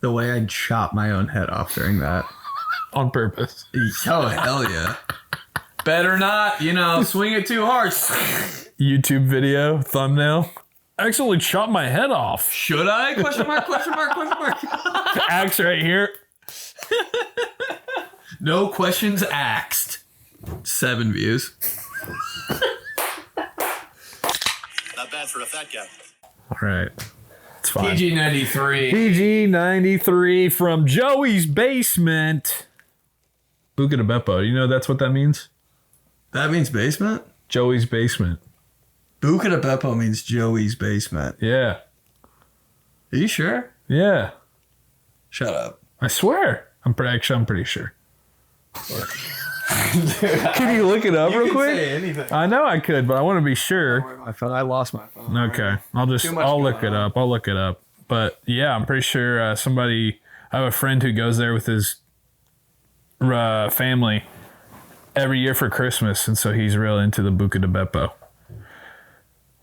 The way I'd chop my own head off during that. On purpose. Oh, hell yeah. Better not, swing it too hard. YouTube video, thumbnail. I accidentally chopped my head off. Should I? Question mark, question mark, question mark. Axe right here. No questions asked. 7 views. Not bad for a fat guy. All right. It's fine. PG93. PG93 from Joey's basement. 𝗕𝗘𝗡𝗚𝗬𝗧. You know that's what that means? That means basement? Joey's basement. 𝗕𝗘𝗡𝗡𝗚𝗧 means Joey's basement. Yeah. Are you sure? Yeah. Shut up. I swear. I'm pretty sure. Can you look it up real quick? Say anything. I know I could, but I want to be sure. My phone. I lost my phone. Okay. I'll look it up. I'll look it up. But yeah, I'm pretty sure I have a friend who goes there with his family every year for Christmas. And so he's real into the 𝗕𝗘𝗡𝗡𝗚𝗑.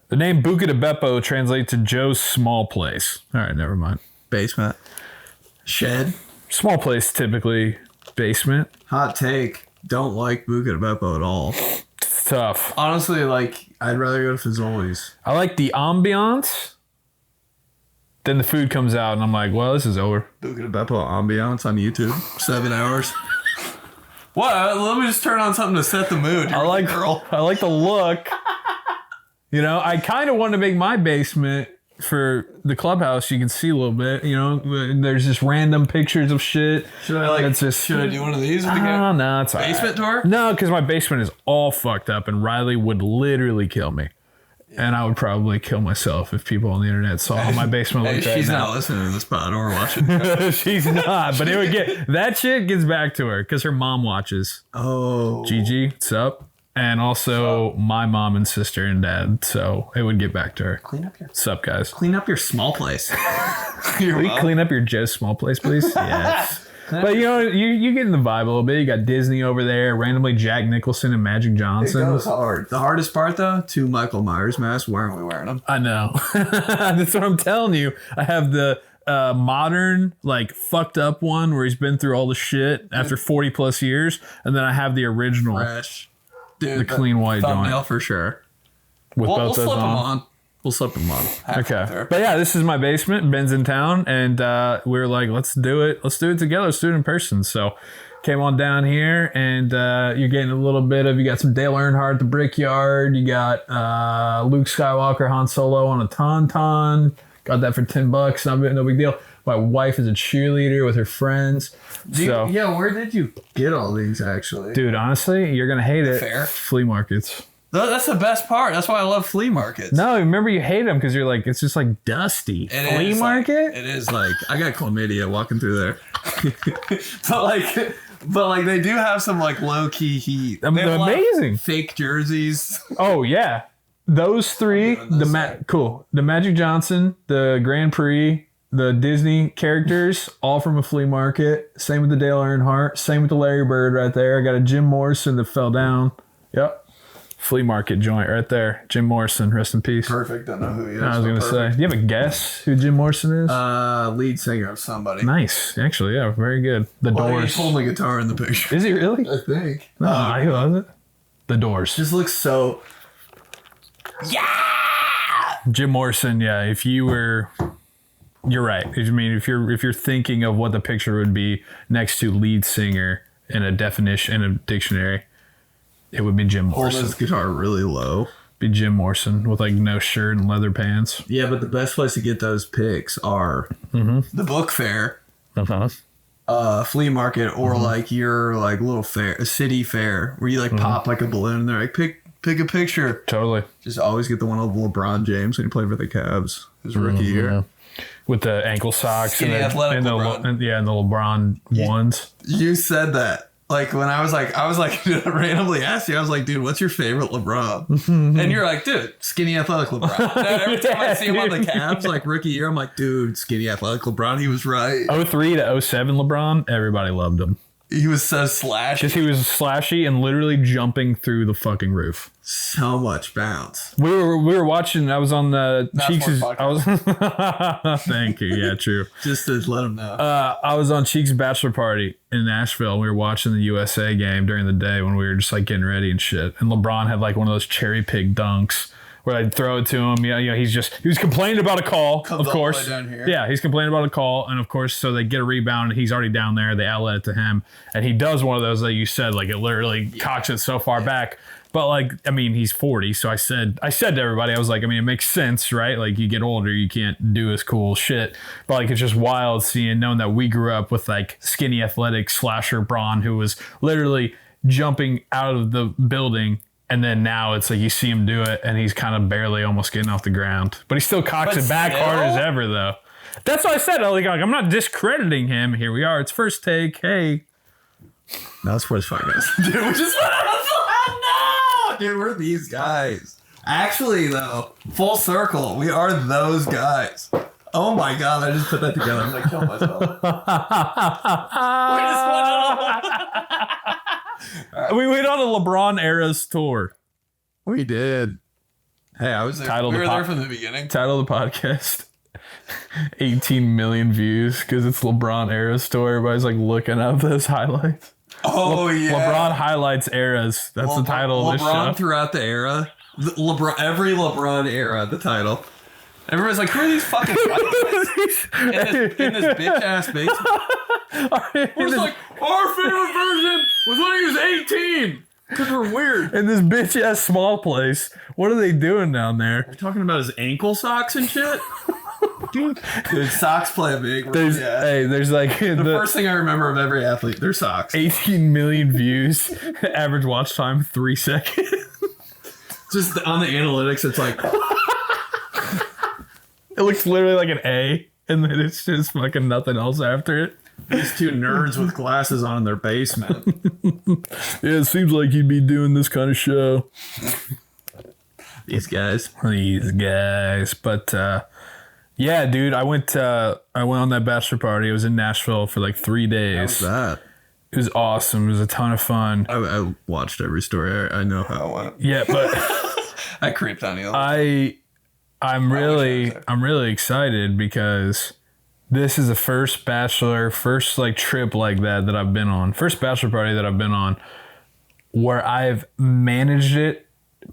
The name 𝗕𝗘𝗡𝗡𝗡𝗚 translates to Joe's small place. All right, never mind. Basement. Shed. Small place, typically basement. Hot take. Don't like 𝗕𝗘𝗡𝗡𝗡𝗚 at all. It's tough. Honestly, I'd rather go to Fazoli's. I like the ambiance. Then the food comes out and I'm like, well, this is over. 𝗕𝗘𝗡𝗡𝗚 ambiance on YouTube. 7 hours. What? Let me just turn on something to set the mood. I like the look. I kind of want to make my basement for the clubhouse. You can see a little bit, there's just random pictures of shit. Should I do one of these? No, it's all right. Basement tour? No, because my basement is all fucked up and Riley would literally kill me. And I would probably kill myself if people on the internet saw how my basement looked right now. She's not listening to this pod or watching. She's not, but that shit gets back to her because her mom watches. Oh. Gigi, what's up? And also my mom and sister and dad, so it would get back to her. What's up, guys? Clean up your small place. Can we clean up your Joe's small place, please? Yes. But you get in the vibe a little bit. You got Disney over there, randomly Jack Nicholson and Magic Johnson. It goes hard. The hardest part, though, 2 Michael Myers masks. Why aren't we wearing them? I know. That's what I'm telling you. I have the modern, fucked up one where he's been through all the shit after 40 plus years, and then I have the original, fresh, dude, the clean white thumbnail joint for sure. with We'll both those slip them on. on. We'll slip them on. Okay. But yeah, this is my basement. Ben's in town, and we were like, let's do it. Let's do it together. Let's do it in person. So came on down here, and you're getting a little bit of, you got some Dale Earnhardt, the Brickyard. You got Luke Skywalker, Han Solo on a Tauntaun. Got that for $10. No big deal. My wife is a cheerleader with her friends. Where did you get all these, actually? Dude, honestly, you're going to hate it. Fair. Flea markets. That's the best part. That's why I love flea markets. No, remember you hate them because you're like, it's just dusty. Flea market? It is I got chlamydia walking through there. but they do have some low key heat. Amazing. Fake jerseys. Oh yeah. Those 3, the Magic Johnson, the Grand Prix, the Disney characters, all from a flea market. Same with the Dale Earnhardt. Same with the Larry Bird right there. I got a Jim Morrison that fell down. Yep. Flea market joint right there. Jim Morrison, rest in peace. Perfect. Don't know who he is. I was going to say, do you have a guess who Jim Morrison is? Lead singer of somebody. Nice. Actually, yeah, very good. The Doors. He's holding a guitar in the picture. Is he really? I think. No, who was it? The Doors. Just looks so... Yeah! Jim Morrison, yeah. If you were... You're right. I mean, if you're thinking of what the picture would be next to lead singer in a definition, in a dictionary, it would be Jim Morrison. Hold his guitar really low. Be Jim Morrison with no shirt and leather pants. Yeah, but the best place to get those pics are the book fair, flea market, or your little fair, city fair, where you pop a balloon and they're like, pick a picture. Totally. Just always get the one of LeBron James when he played for the Cavs his rookie year. Yeah. With the ankle socks Skinny athletic and the LeBron ones. You said that. When I was randomly asked you, I was like, dude, what's your favorite LeBron? And you're like, dude, skinny athletic LeBron. And every time I see him on the Cavs, rookie year, I'm like, dude, skinny athletic LeBron, he was right. 03 to 07 LeBron, everybody loved him. He was so slashy. Just he was slashy and literally jumping through the fucking roof. So much bounce. We were watching. I was on the Cheeks'. I was. Thank you. Yeah, true. Just to let him know. I was on Cheeks' bachelor party in Nashville. We were watching the USA game during the day when we were just like getting ready and shit. And LeBron had like one of those cherry pig dunks where I'd throw it to him. Yeah, he was complaining about a call, Comes of course. all the way down here. Yeah, he's complaining about a call, and of course, so they get a rebound, and he's already down there. They outlet it to him, and he does one of those that you said, like it literally cocks it so far back. But like, I mean, he's 40, so I said to everybody, I was like, I mean, it makes sense, right? Like, you get older, you can't do as cool shit. But like, it's just wild knowing that we grew up with like skinny, athletic slasher Braun, who was literally jumping out of the building. And then now it's like you see him do it, and he's kind of barely almost getting off the ground. But he still cocks it back hard as ever, though. That's what I said. Like, I'm not discrediting him. Here we are. It's first take. Hey. No, that's where it's fucking is. Dude, we're just... No! Dude, we're these guys. Actually, though, full circle, we are those guys. Oh my God, I just put that together. I'm like, kill myself. We went on a LeBron era's tour. We did. Hey, I was there. We were there from the beginning. Title of the podcast: 18 million views because it's LeBron era's tour. Everybody's like looking up those highlights. Oh yeah, LeBron highlights eras. That's the title of this show. LeBron throughout the era. Every LeBron era. The title. Everybody's like, who are these fucking guys in this bitch ass basement? It's like, our favorite version was when he was 18. Because we're weird. In this bitch ass small place. What are they doing down there? They're talking about his ankle socks and shit. Dude, socks play a big role. There's like the first thing I remember of every athlete, their socks. 18 million views. Average watch time 3 seconds. Just on the analytics, it's like it looks literally like an A, and then it's just fucking nothing else after it. These two nerds with glasses on in their basement. Yeah, it seems like you'd be doing this kind of show. These guys. But yeah, dude, I went on that bachelor party. I was in Nashville for like 3 days. How was that? It was awesome. It was a ton of fun. I watched every story. I know how it went. Yeah, but I creeped on you. I'm really excited because this is the first like trip like that I've been on. First bachelor party that I've been on where I've managed it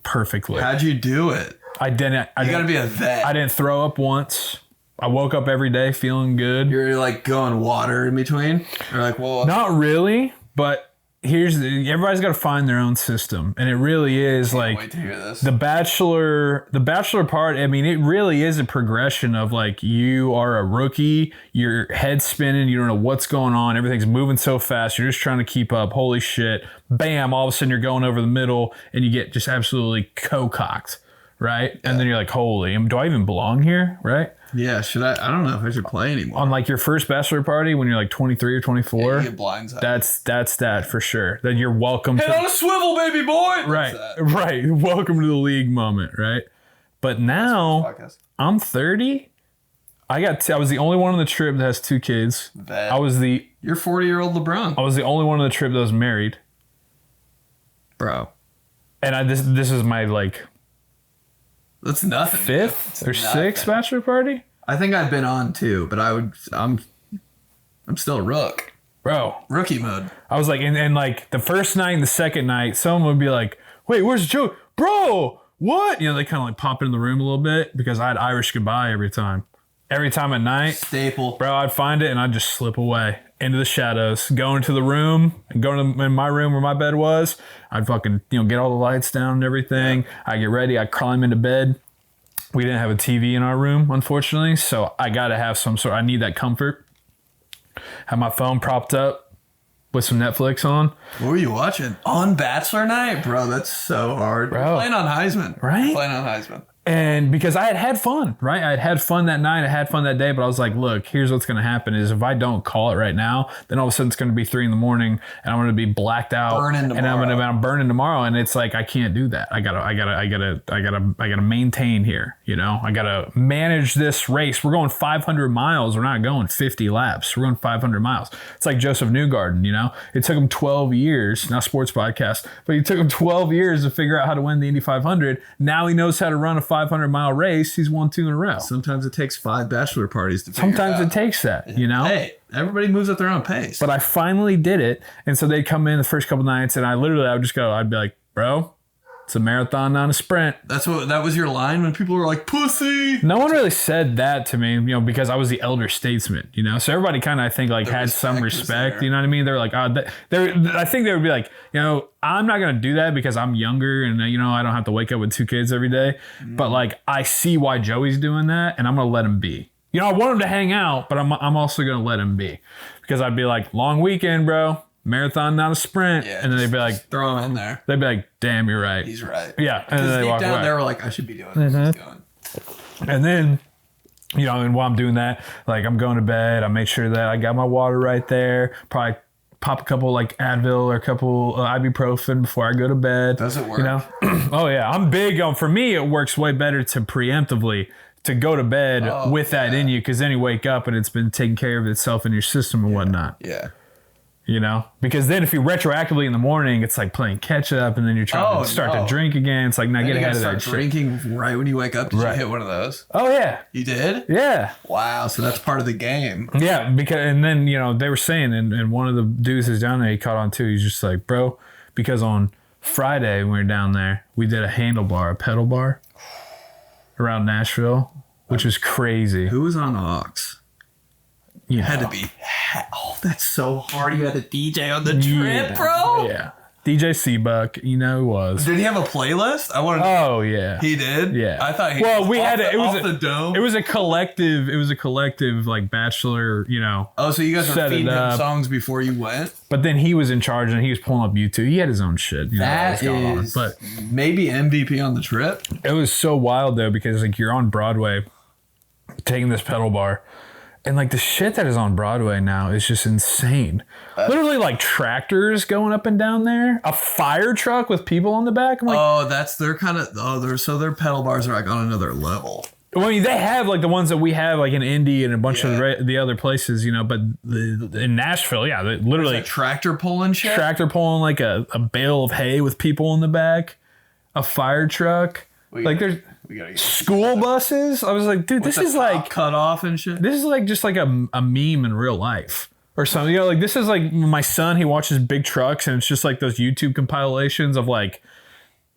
perfectly. How'd you do it? You gotta be a vet. I didn't throw up once. I woke up every day feeling good. You're like going water in between? Or like, well, not really, but everybody's got to find their own system, and it really is like wait to hear this. The bachelor part. I mean, it really is a progression of like you are a rookie, your head's spinning, you don't know what's going on, everything's moving so fast, you're just trying to keep up. Holy shit! Bam! All of a sudden you're going over the middle, and you get just absolutely cocked, right? Yeah. And then you're like, holy, do I even belong here? Right? Yeah, I don't know if I should play anymore. On like your first bachelor party when you're like 23 or 24. Yeah, you get blindsided. That's that for sure. Then you're welcome to... on a swivel, baby boy! Right. Welcome to the league moment, right? But now, I'm 30. I was the only one on the trip that has 2 kids. You're 40-year-old LeBron. I was the only one on the trip that was married. Bro. And this is my like... That's nothing. 5th or 6th bachelor party? I think I've been on 2, but I'm still a rook. Bro. Rookie mode. I was like, and like the first night and the second night, someone would be like, wait, where's Joe? Bro, what? You know, they kind of like pop in the room a little bit because I had Irish goodbye every time. Every time at night. Staple. Bro, I'd find it and I'd just slip away into the shadows, go into the room, and go in my room where my bed was. I'd fucking, get all the lights down and everything. I'd get ready. I'd climb into bed. We didn't have a TV in our room, unfortunately, so I got to have I need that comfort. Have my phone propped up with some Netflix on. What were you watching? On Bachelor night? Bro, that's so hard. Bro. Playing on Heisman. Right? Playing on Heisman. And because I had fun, right? I had fun that night. I had fun that day. But I was like, look, here's what's going to happen is if I don't call it right now, then all of a sudden it's going to be 3 a.m. and I'm going to be blacked out. Burning tomorrow. And I'm burning tomorrow. And it's like, I can't do that. I gotta maintain here. You know, I gotta manage this race. We're going 500 miles. We're not going 50 laps. We're going 500 miles. It's like Joseph Newgarden, you know, it took him 12 years, not sports podcast, but it took him 12 years to figure out how to win the Indy 500. Now he knows how to run a 500-mile race. He's won 2 in a row. Sometimes it takes 5 bachelor parties to figure Sometimes it it out. takes that, you know? Hey, everybody moves at their own pace. But I finally did it. And so they'd come in the first couple nights and I would just go, I'd be like, bro, it's a marathon, not a sprint. That was your line when people were like, pussy. No one really said that to me, you know, because I was the elder statesman, you know? So everybody kind of, I think, like, had some respect, you know what I mean? They're like, I think they would be like, you know, I'm not going to do that because I'm younger and, you know, I don't have to wake up with 2 kids every day. But, like, I see why Joey's doing that and I'm going to let him be. You know, I want him to hang out, but I'm also going to let him be. Because I'd be like, long weekend, bro. Marathon, not a sprint. Yeah, and then they'd be like, throw him in there. They'd be like, damn, you're right. He's right. Yeah. And then they walk away. They were like, I should be doing this. And then, you know, and while I'm doing that, like I'm going to bed, I make sure that I got my water right there. Probably pop a couple like Advil or a couple ibuprofen before I go to bed. Does it work? You know? Oh yeah. I'm big on, for me, it works way better to preemptively to go to bed with that in you. Cause then you wake up and it's been taking care of itself in your system and whatnot. Yeah. You know, because then if you retroactively in the morning, it's like playing catch up, and then you're trying to start to drink again. It's like, now get ahead of that shit. Drinking right when you wake up. Did you hit one of those? Oh yeah, you did. Yeah. Wow. So that's part of the game. Yeah, because and then you know they were saying, and one of the dudes is down there. He caught on too. He's just like, bro, because on Friday when we were down there, we did a pedal bar around Nashville, which was crazy. Who was on Ox? You know. Had to be. Oh, that's so hard. You had a DJ on the trip, bro. Yeah. DJ _𝗕𝗓𝗓, you know who was. Did he have a playlist? I wanted. Oh yeah, he did. Yeah, I thought. We had it. It was the dome. It was a collective. It was a collective like Bachelor. You know. Oh, so you guys were feeding him songs before you went. But then he was in charge and he was pulling up YouTube. He had his own shit. You know, that is but maybe MVP on the trip. It was so wild though because like you're on Broadway, taking this pedal bar. And like the shit that is on Broadway now is just insane. Literally like tractors going up and down there, a fire truck with people on the back. I'm like, that's their kind of their pedal bars are like on another level. Well, I mean, they have like the ones that we have like in Indy and a bunch of the other places, you know. But in Nashville, yeah, they literally tractor pulling shit. Tractor pulling like a bale of hay with people in the back, a fire truck. There's school buses. I was like, dude, this is like cut off and shit. This is like just like a meme in real life or something. You know, like this is like my son. He watches big trucks, and it's just like those YouTube compilations of like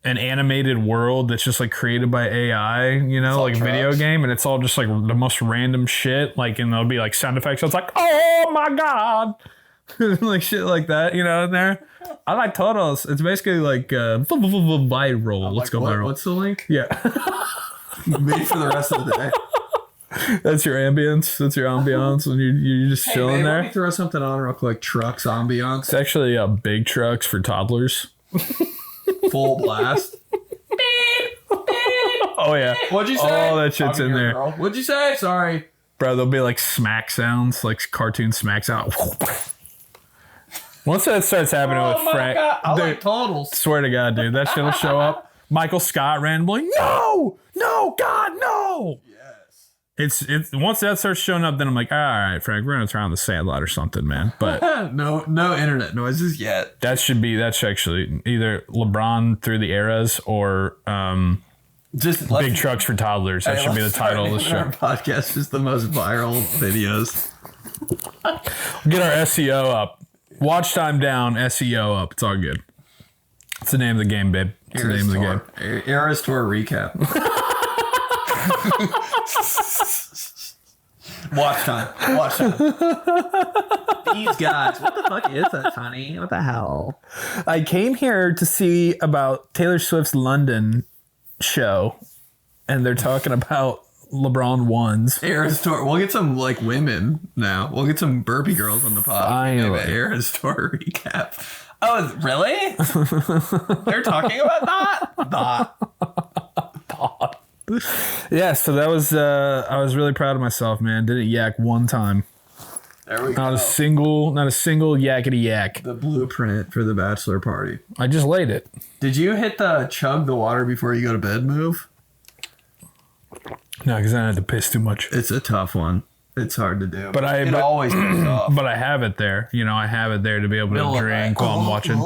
an animated world that's just like created by AI. You know, like a video game, and it's all just like the most random shit. Like, and there'll be like sound effects. So it's like, oh my god, like shit like that. You know, in there. I like turtles. It's basically like viral. Let's go viral. What's the link? Yeah. Me for the rest of the day. That's your ambience. That's your ambiance when you're just chilling there. Let me throw something on real quick. Trucks ambiance. It's actually big trucks for toddlers. Full blast. Oh yeah. What'd you say? All that shit's in there. Girl. What'd you say? Sorry. Bro, there'll be like smack sounds, like cartoon smack sound. Once that starts happening with Frank, I like totals. Swear to God, dude, that shit'll show up. Michael Scott randomly, no, God, no. Yes. It's once that starts showing up, then I'm like, all right, Frank, we're gonna try on the Sandlot or something, man. But no internet noises yet. That's actually either LeBron through the eras or just big trucks for toddlers. That should be the title of the show. Our podcast is the most viral videos. Get our SEO up. Watch time down, SEO up. It's all good. It's the name of the game, babe. It's the name of the game. Eras Tour recap. Watch time. These guys. What the fuck is that, honey? What the hell? I came here to see about Taylor Swift's London show, and they're talking about LeBron ones. Eras Tour. We'll get some like women now. We'll get some burpy girls on the pod. Finally. Eras Tour recap. Oh, really? They're talking about that? Yeah, so that was I was really proud of myself, man. Didn't yak one time. There we go. Not a single yakety yak. The blueprint for the bachelor party. I just laid it. Did you hit the chug the water before you go to bed move? No, because I had to piss too much. It's a tough one. It's hard to do. But it always pays off. But I have it there. You know, I have it there to be able to drink while I'm watching.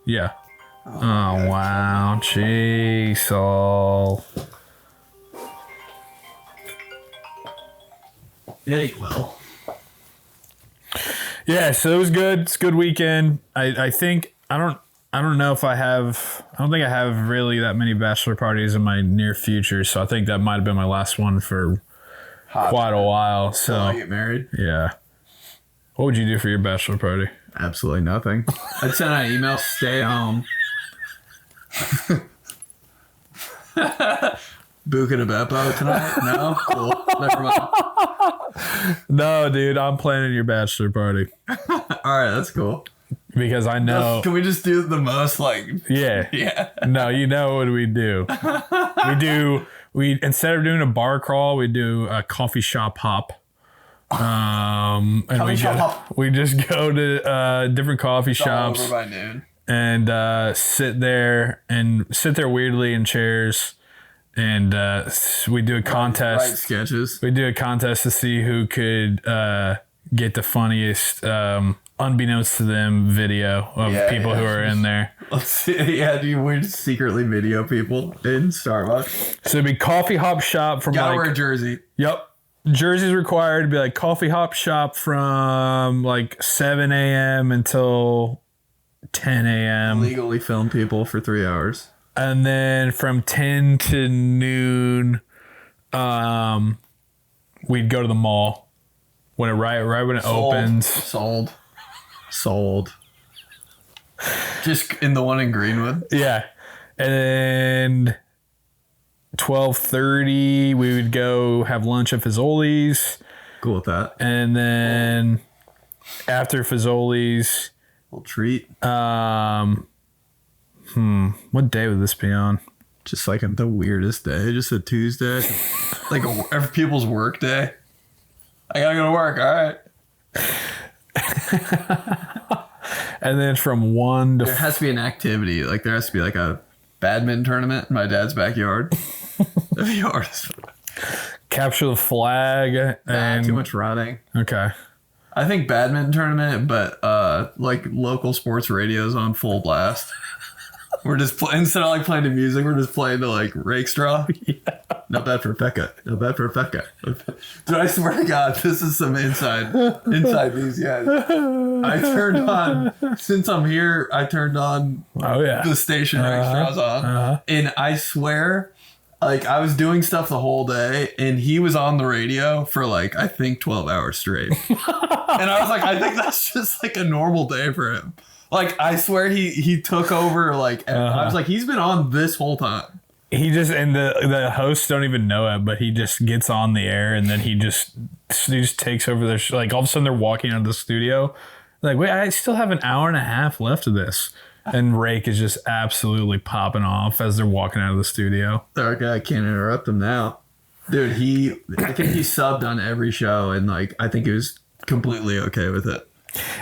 Yeah. Oh wow. Jeez. It ain't well. Yeah, so it was good. It's a good weekend. I think I don't know if I don't think I have really that many bachelor parties in my near future, so I think that might have been my last one for quite a while. So I get married? Yeah. What would you do for your bachelor party? Absolutely nothing. I'd send out an email, stay home. 𝗕𝗘𝗡𝗡𝗚𝗬 tonight? No? Cool. Never mind. No, dude, I'm planning your bachelor party. Alright, that's cool. Because I know. Can we just do the most Yeah. Yeah. No, you know what we do. We instead of doing a bar crawl, we do a coffee shop hop. And we just go to different coffee shops over by noon. And sit there weirdly in chairs. And we do a contest. Write sketches. We do a contest to see who could get the funniest, unbeknownst to them, video of people who are in there. Let's see. Yeah, dude, we just secretly video people in Starbucks. So it'd be coffee hop shop from Gotta wear a jersey. Yep. Jersey's required. It'd be like coffee hop shop from like 7 a.m. until 10 a.m. Legally film people for 3 hours. And then from 10 to noon, we'd go to the mall when it right when it opens. Sold. Just in the one in Greenwood. Yeah, and then 12:30 we would go have lunch at Fazoli's. Cool with that. And then after Fazoli's, little treat. What day would this be on? Just like the weirdest day. Just a Tuesday. Like every people's work day. I gotta go to work. All right. And then from 1 to... There has to be an activity. Like there has to be like a badminton tournament in my dad's backyard. That'd be hard. Capture the flag. And too much running. Okay. I think badminton tournament, but like local sports radios on full blast. We're just instead of like playing the music, we're just playing the like rake straw. Yeah. Not bad for Pekka. Not bad for Pekka. Dude, I swear to God, this is some inside these guys. I turned on since I'm here. I turned on the station rake straws on, and I swear, like I was doing stuff the whole day, and he was on the radio for like I think 12 hours straight, and I was like, I think that's just like a normal day for him. Like, I swear he took over, like, I was like, he's been on this whole time. He just, and the hosts don't even know it, but he just gets on the air and then he just takes over their, like, all of a sudden they're walking out of the studio. Like, wait, I still have an hour and a half left of this. And Rake is just absolutely popping off as they're walking out of the studio. Okay, I can't interrupt him now. Dude, I think he subbed on every show and, like, I think he was completely okay with it.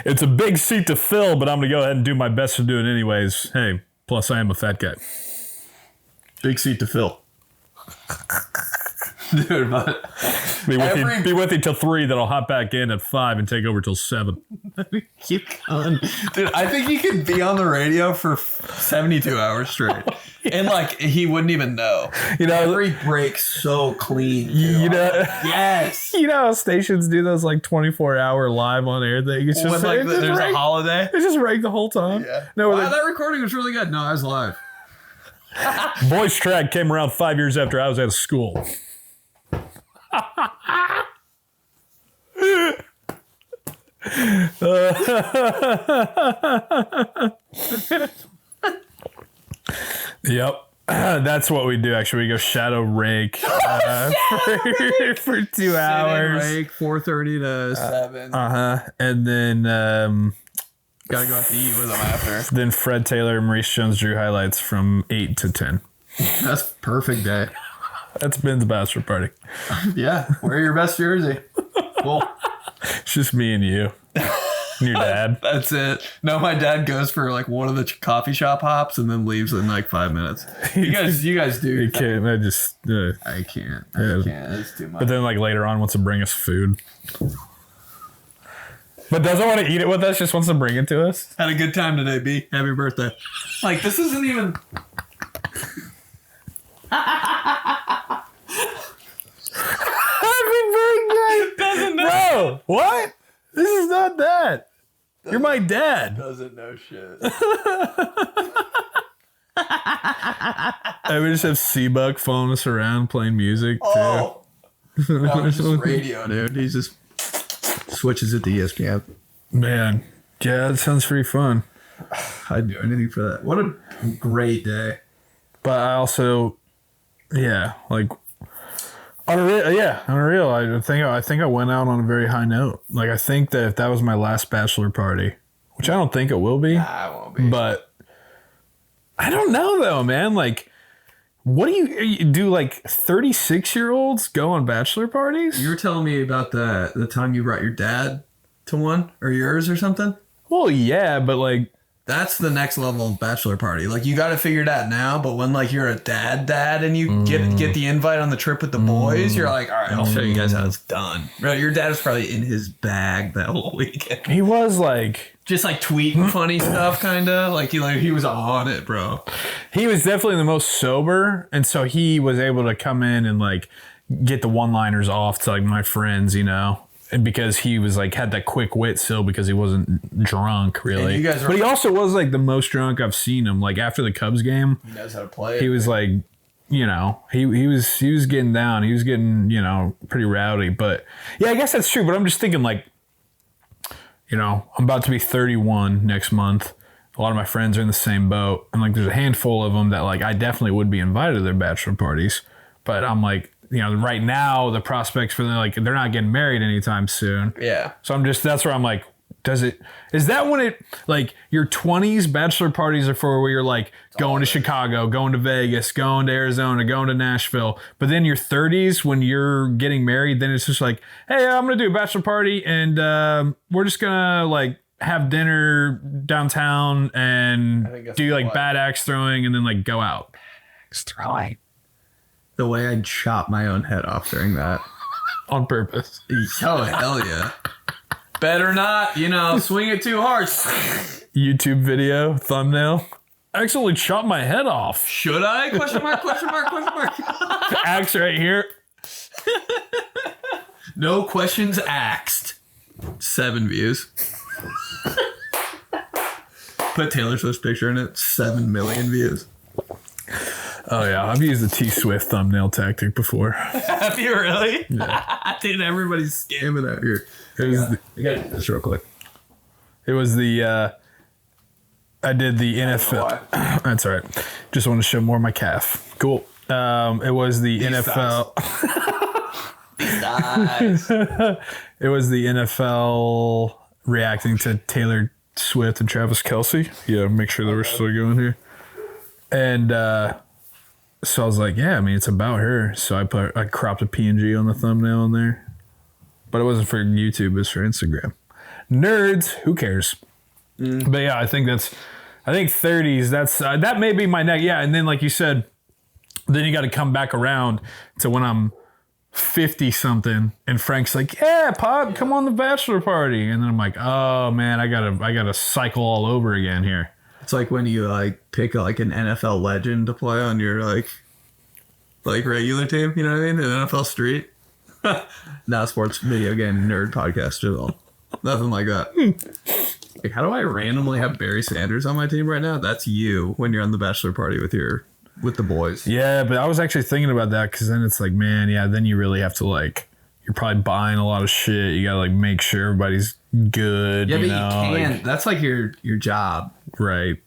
It's a big seat to fill, but I'm going to go ahead and do my best to do it anyways. Hey, plus I am a fat guy. Big seat to fill. Dude, but... Be with you till 3, then I'll hop back in at 5 and take over till 7. Keep going. Dude, I think he could be on the radio for 72 hours straight. And, like, he wouldn't even know. You know, every break's so clean. Too. You know, yes. You know how stations do those, like, 24-hour live on air thing? It's just like there's a holiday. It's just Rake the whole time. Yeah. No, that recording was really good. No, I was live. Voice track came around 5 years after I was out of school. Yep. That's what we do, actually. We go shadow rake for 2 hours. Rake, 4:30 to 7. And then... gotta go out to eat with them after. Then Fred Taylor and Maurice Jones-Drew highlights from 8 to 10. That's perfect day. That's Ben's bachelor party. Yeah, wear your best jersey. Cool. It's just me and you. And your dad. That's it. No, my dad goes for like one of the coffee shop hops and then leaves in like 5 minutes. You guys do. You can't. I can't. It's too much. But then like later on wants to bring us food. But doesn't want to eat it with us, just wants to bring it to us. Had a good time today, B. Happy birthday. Like, this isn't even... Happy birthday! Doesn't know. Bro, what? This is not that. You're my dad. Doesn't know shit. I would just have C-Buck following us around playing music, too. Oh. No, it's just radio, dude. He just switches it to ESPN. Man, yeah, that sounds pretty fun. I'd do anything for that. What a great day. But I also, yeah, like, unreal. I think I went out on a very high note. Like, I think that if that was my last bachelor party, which I don't think it will be. Nah, it won't be. But I don't know, though, man. Like, what do you do? Like 36-year-olds go on bachelor parties? You were telling me about the time you brought your dad to one, or yours or something. Well, yeah, but like that's the next level of bachelor party. Like, you got to figure it out now. But when like you're a dad and you get the invite on the trip with the boys, you're like, all right, I'll show you guys how it's done. Right? Your dad was probably in his bag that whole weekend. He was like. Just like tweeting funny stuff, kind of like he was on it, bro. He was definitely the most sober, and so he was able to come in and like get the one-liners off to like my friends, you know, and because he was like had that quick wit still because he wasn't drunk really. You guys but he also was like the most drunk I've seen him. Like after the Cubs game, he knows how to play. He was like, you know, he was getting down. He was getting, you know, pretty rowdy. But yeah, I guess that's true. But I'm just thinking like. You know, I'm about to be 31 next month. A lot of my friends are in the same boat. And like, there's a handful of them that like, I definitely would be invited to their bachelor parties. But I'm like, you know, right now the prospects for them, like, they're not getting married anytime soon. Yeah. So that's where I'm like, is that when it, like, your 20s bachelor parties are for where you're like going to Chicago, going to Vegas, going to Arizona, going to Nashville. But then your 30s, when you're getting married, then it's just like, hey, I'm going to do a bachelor party and we're just going to like have dinner downtown and do like bad axe throwing and then like go out. Axe throwing. The way I'd chop my own head off during that. On purpose. Oh, hell yeah. Better not, you know, swing it too hard. YouTube video, thumbnail. I accidentally chopped my head off. Should I? Question mark. Axe right here. No questions asked. 7 views. Put Taylor Swift's picture in it. 7 million views. Oh, yeah. I've used the T-Swift thumbnail tactic before. Have you really? Yeah. Dude, everybody's scamming out here. I got this real quick. It was the I did the NFL. That's all right. Just want to show more of my calf. Cool. It was the NFL. Nice. It was the NFL reacting to Taylor Swift and Travis Kelce. Yeah, make sure that we're still going here. And so I was like, yeah, I mean, it's about her. So I cropped a PNG on the thumbnail in there. But it wasn't for YouTube, it was for Instagram. Nerds, who cares? But yeah, I think 30s, that may be my next. Yeah, and then like you said, then you got to come back around to when I'm 50 something, and Frank's like, yeah, Pop, come on the bachelor party. And then I'm like, oh man, I gotta cycle all over again here. It's like when you like pick like an NFL legend to play on your like regular team, you know what I mean? An NFL street. Not sports video game nerd podcast at all. Nothing like that. Like, how do I randomly have Barry Sanders on my team right now? That's you when you're on the bachelor party with the boys. Yeah, but I was actually thinking about that because then it's like, man, yeah, then you really have to like, you're probably buying a lot of shit. You gotta like make sure everybody's good. Yeah, you but know? you can't. Like, that's like your job. Right.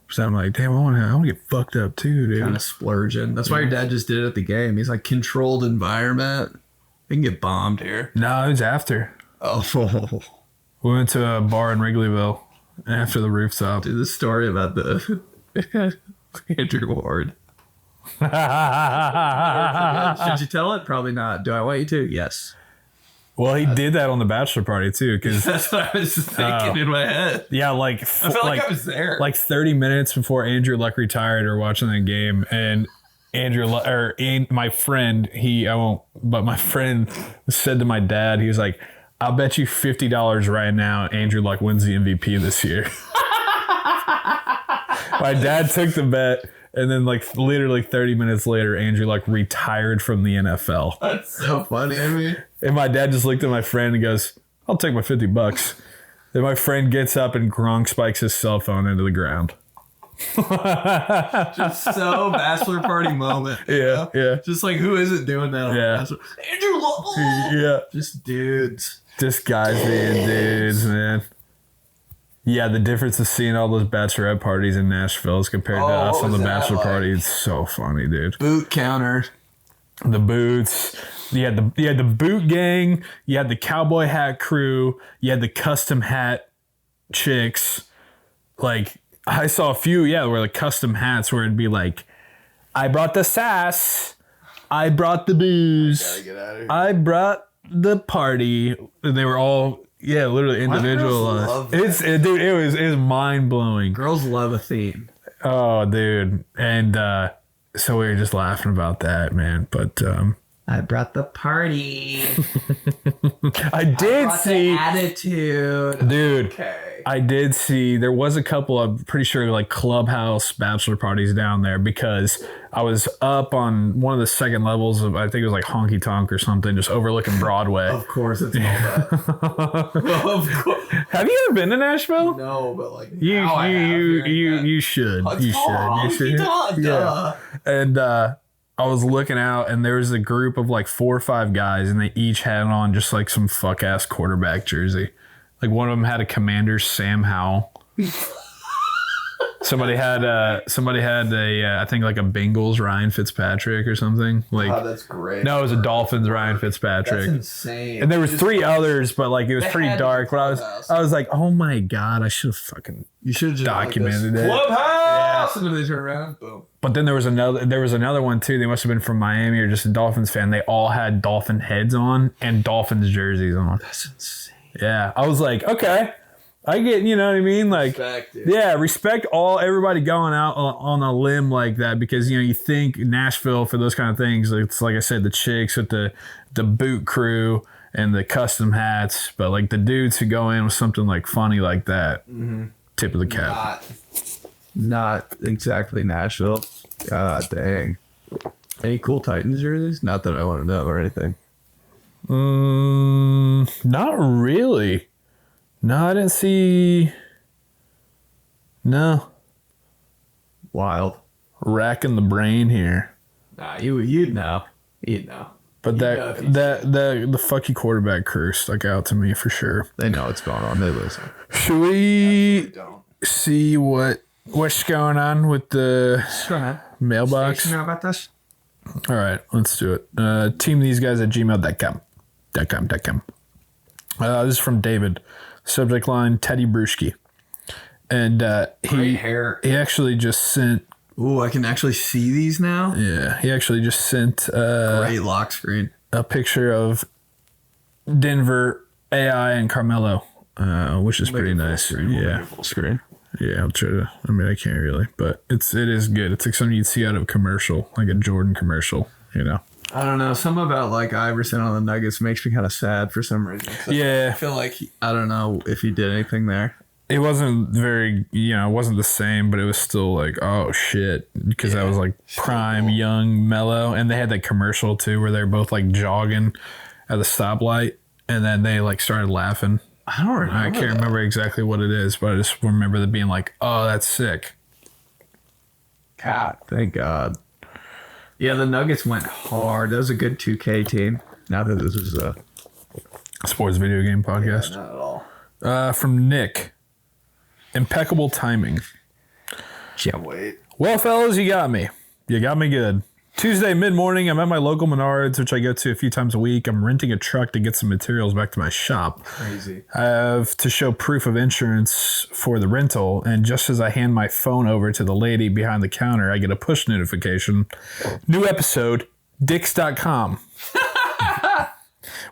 So I'm like, damn, I want to get fucked up too, dude. Kind of splurging. That's why your dad just did it at the game. He's like, controlled environment. We can get bombed here. No, it was after. Oh. We went to a bar in Wrigleyville after the rooftop. Dude, this story about the Andrew Ward. Should you tell it? Probably not. Do I want you to? Yes. Well, he did that on the bachelor party too, because That's what I was thinking in my head. yeah, like I felt like I was there. like 30 minutes before Andrew Luck retired, or watching that game, and my friend, my friend said to my dad, he was like, "I'll bet you $50 right now Andrew Luck wins the MVP this year." My dad took the bet, and then like literally 30 minutes later, Andrew Luck retired from the NFL. That's so funny. I mean, And my dad just looked at my friend and goes, "I'll take my $50." Then my friend gets up and Gronk spikes his cell phone into the ground. just so bachelor party moment. Yeah, yeah. Just like, who isn't doing that? Yeah. Andrew Luck. Yeah. Just dudes. Just guys being dudes, man. Yeah, the difference of seeing all those bachelorette parties in Nashville as compared to us on the bachelor party, it's so funny, dude. Boot counter. The boots. You had the boot gang. You had the cowboy hat crew. You had the custom hat chicks. Like, I saw a few, where the custom hats where it'd be like, "I brought the sass. I brought the booze. Gotta get out of here. I brought the party." And they were all, literally individual. love that? Dude, it was mind blowing. Girls love a theme. Oh, dude. And so we were just laughing about that, man. But I brought the party. I did see, the attitude. dude. Okay. I did see there was a couple, I'm pretty sure, like clubhouse bachelor parties down there, because I was up on one of the second levels of, I think it was like Honky Tonk or something, just overlooking Broadway. Of course, it's all that. Of course. Have you ever been to Nashville? No, but like You should. You should. Yeah. And I was looking out, and there was a group of like 4 or 5 guys, and they each had on just like some fuck ass quarterback jersey. Like one of them had a Commander Sam Howell. Somebody had a I think like a Bengals Ryan Fitzpatrick or something. Like, Oh, that's great. no, it was a Dolphins Ryan Fitzpatrick. That's insane. And there was 3 others, but like it was pretty had dark. But I was like, oh my god, I should have fucking You should have just documented it. Clubhouse. And then they turn around. Boom. But then there was another one too. They must have been from Miami or just a Dolphins fan. They all had Dolphin heads on and Dolphins jerseys on. That's insane. Yeah, I was like, okay, I get, you know what I mean? Like, Respect, dude. yeah, respect everybody going out on a limb like that, because, you think Nashville for those kind of things. It's like I said, the chicks with the boot crew and the custom hats, but like the dudes who go in with something like funny like that, tip of the cap. Not exactly Nashville. God dang. Any cool Titans jerseys? Not that I want to know or anything. Not really. No, I didn't see. No. Wild. Racking the brain here. Nah, you'd know. You'd know. But the fucky quarterback crew stuck out to me for sure. They know what's going on. They listen. Should we Don't. see what's going on with the mailbox? Know about this? All right, let's do it. teamtheseguys@gmail.com. This is from David. Subject line, Teddy Bruschi. And Great hair. he actually just sent... Ooh, I can actually see these now? Yeah, he actually just sent Great lock screen. a picture of Denver, AI, and Carmelo, which is pretty nice. Yeah. Full screen. Yeah, I'll try to. I mean, I can't really, but it is good. It's like something you'd see out of a commercial, like a Jordan commercial, I don't know. Something about like Iverson on the Nuggets makes me kind of sad for some reason. So Yeah. I feel like I don't know if he did anything there. It wasn't very, it wasn't the same, but it was still like, oh shit, because that was like prime young Mello, and they had that commercial too where they're both like jogging at the stoplight, and then they like started laughing. I don't remember. I can't remember exactly what it is, but I just remember them being like, oh, that's sick. God, thank God. Yeah, the Nuggets went hard. That was a good 2K team. Now that this is a Sports video game podcast. not at all. From Nick. Impeccable timing. Can't wait. Well, fellas, you got me. You got me good. Tuesday mid-morning, I'm at my local Menards, which I go to a few times a week. I'm renting a truck to get some materials back to my shop. Crazy. I have to show proof of insurance for the rental, and just as I hand my phone over to the lady behind the counter, I get a push notification. New episode, 𝗕𝗘𝗡𝗡𝗏.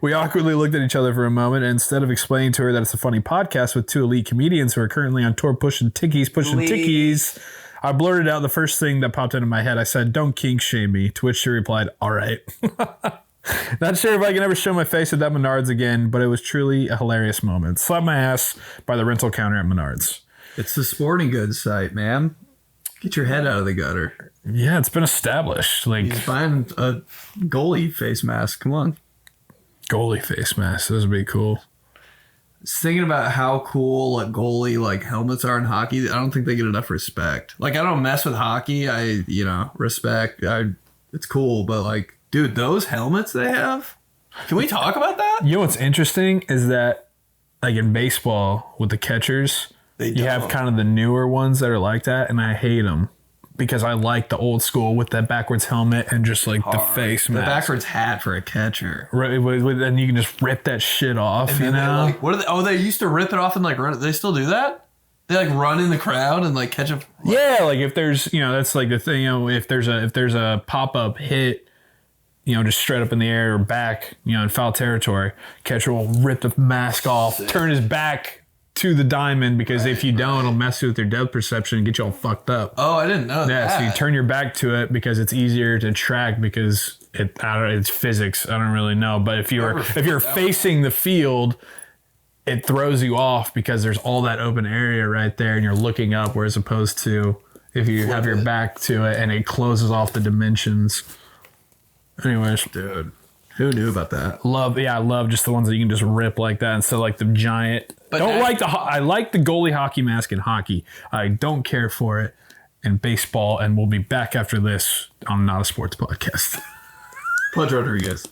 We awkwardly looked at each other for a moment, and instead of explaining to her that it's a funny podcast with two elite comedians who are currently on tour pushing tickies, I blurted out the first thing that popped into my head. I said, "Don't kink shame me," to which she replied, "All right." Not sure if I can ever show my face at that Menards again, but it was truly a hilarious moment. Slap my ass by the rental counter at Menards. It's the sporting goods site, man. Get your head out of the gutter. Yeah, it's been established. Like, He's buying a goalie face mask. Come on. goalie face mask. Those would be cool. Thinking about how cool like goalie like helmets are in hockey. I don't think they get enough respect. Like I don't mess with hockey. I respect. It's cool, but like, dude, those helmets they have. Can we talk about that? You know what's interesting is that like in baseball with the catchers, you have kind of the newer ones that are like that, and I hate them because I like the old school with that backwards helmet and just like the face mask. The backwards hat for a catcher. Right, and you can just rip that shit off, you know? Like, what are they? Oh, they used to rip it off and like run. They still do that? They like run in the crowd and like catch a. Yeah, like if there's, that's like the thing, if there's a pop-up hit, just straight up in the air or back, in foul territory, catcher will rip the mask off, turn his back to the diamond, because if you don't, it'll mess with your depth perception and get you all fucked up. Oh, I didn't know that. Yeah, so you turn your back to it because it's easier to track because it's physics. I don't really know, but if you're facing the field, it throws you off because there's all that open area right there and you're looking up, whereas opposed to if you have your back to it and it closes off the dimensions. Anyways, dude, who knew about that? I love just the ones that you can just rip like that. And so like the giant. But I like the goalie hockey mask in hockey. I don't care for it in baseball, and we'll be back after this on Not a Sports Podcast. Pudge Rodriguez.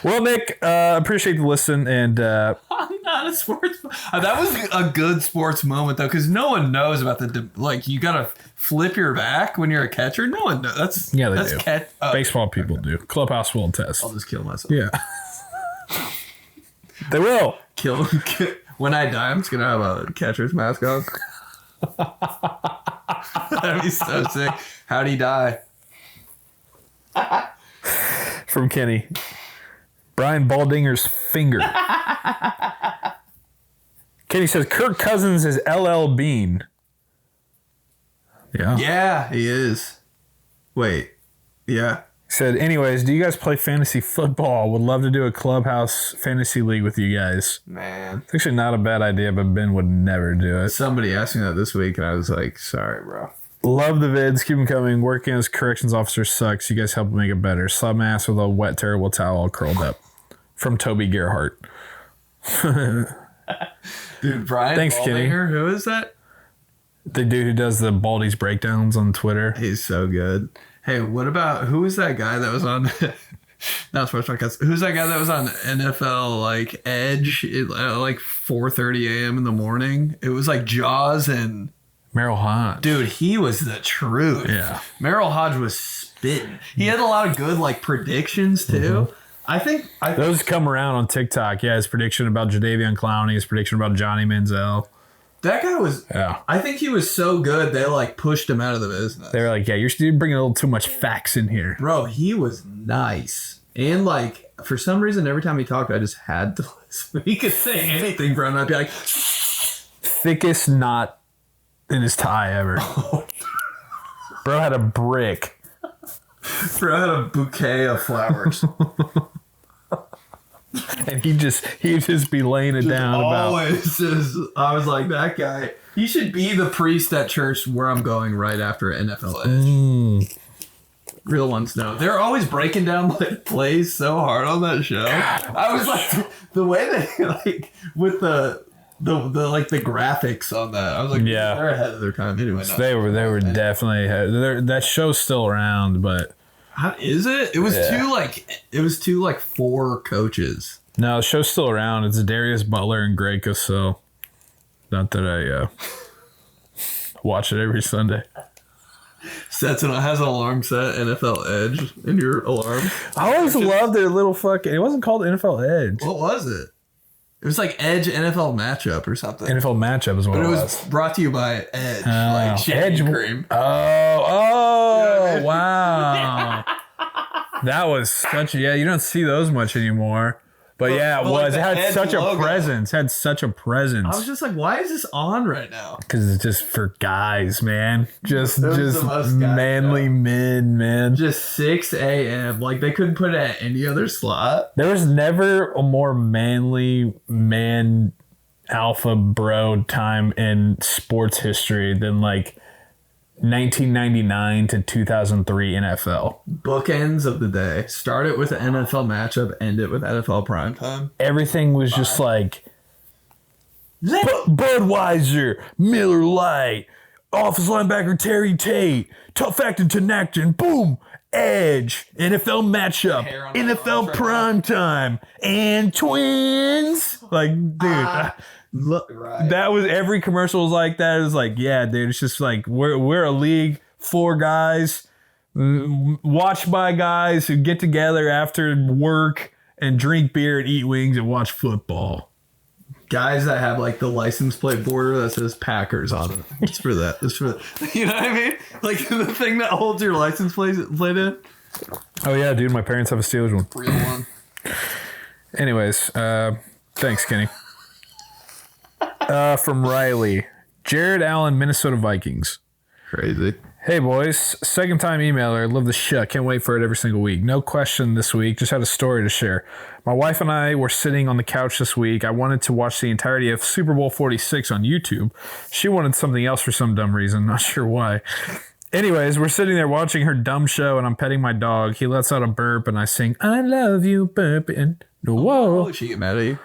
Well, Nick, appreciate the listen, and I'm not a sports. That was a good sports moment though, because no one knows about you gotta flip your back when you're a catcher. No one knows. They do. Baseball people do. Clubhouse will attest. I'll just kill myself. Yeah. They will. Kill. When I die, I'm just going to have a catcher's mask on. That'd be so sick. How'd he die? From Kenny. Brian Baldinger's finger. Kenny says, Kirk Cousins is LL Bean. Yeah. Yeah, he is. Wait. Yeah. Said, anyways, do you guys play fantasy football? Would love to do a clubhouse fantasy league with you guys. Man. It's actually not a bad idea, but Ben would never do it. Somebody asked me that this week, and I was like, sorry, bro. Love the vids. Keep them coming. Working as corrections officer sucks. You guys help make it better. Slap my ass with a wet, terrible towel all curled up. From Toby Gerhardt. Dude, Brian Thanks, Baldinger, Kenny. who is that? The dude who does the Baldy's breakdowns on Twitter. He's so good. Hey, what about, who was that guy that was on, not Sports Podcast, who's that guy that was on NFL, like, Edge, at like 4:30 a.m. in the morning? It was like Jaws and... Merrill Hodge. Dude, he was the truth. Yeah. Merrill Hodge was spitting. He had a lot of good, like, predictions, too. Mm-hmm. I think those come around on TikTok. Yeah, his prediction about Jadeveon Clowney, his prediction about Johnny Manziel. That guy was... Yeah. I think he was so good, they, like, pushed him out of the business. They were like, yeah, you're bringing a little too much facts in here. Bro, he was nice. And, like, for some reason, every time he talked, I just had to listen. He could say anything, bro, and I'd be like... Thickest knot in his tie ever. Bro had a brick. Bro had a bouquet of flowers. And he'd just be laying it down always I was like, that guy, he should be the priest at church where I'm going right after NFL Edge. Real ones know. They're always breaking down like plays so hard on that show. God, I was like, the way they like with the like the graphics on that, I was like, yeah, they're ahead of their time anyway. So they were definitely ahead. That show's still around, but how is it? It was two like four coaches. No, the show's still around. It's Darius Butler and Greg Cosell. Not that I watch it every Sunday. Sets it on, has an alarm set, NFL Edge in your alarm. I always loved their little fucking. It wasn't called NFL Edge. What was it? It was like Edge NFL matchup or something. NFL matchup is what But it it was. was brought to you by Edge, like shaving Edge cream. Oh, wow. That was such. Yeah, you don't see those much anymore. But yeah, it but was. like It had Edge such logo. a presence. Had such a presence. I was just like, why is this on right now? Because it's just for guys, man. Just Those are most guys, manly men, man. Just 6 a.m. Like they couldn't put it at any other slot. There was never a more manly man alpha bro time in sports history than like 1999 to 2003 NFL. Bookends of the day. Start it with an NFL matchup, end it with NFL primetime. Everything was just like Budweiser, Miller Lite, offensive linebacker Terry Tate, tough acting Tenactin, boom, Edge, NFL matchup, NFL primetime, and twins. Like, dude. Look, right. That was every commercial was like that. It was like, yeah, dude. It's just like we're a league, 4 guys, watched by guys who get together after work and drink beer and eat wings and watch football. Guys that have like the license plate border that says Packers on it. It's for that. It's for you know what I mean? Like the thing that holds your license plate in. Oh yeah, dude. My parents have a Steelers one. Real one. Anyways, thanks, Kenny. From Riley, Jared Allen, Minnesota Vikings. Crazy. Hey boys, second time emailer. Love the shit. Can't wait for it every single week. No question this week. Just had a story to share. My wife and I were sitting on the couch this week. I wanted to watch the entirety of Super Bowl 46 on YouTube. She wanted something else for some dumb reason. Not sure why. Anyways, we're sitting there watching her dumb show and I'm petting my dog. He lets out a burp and I sing, I love you, burp. And whoa. Oh, she get mad at you?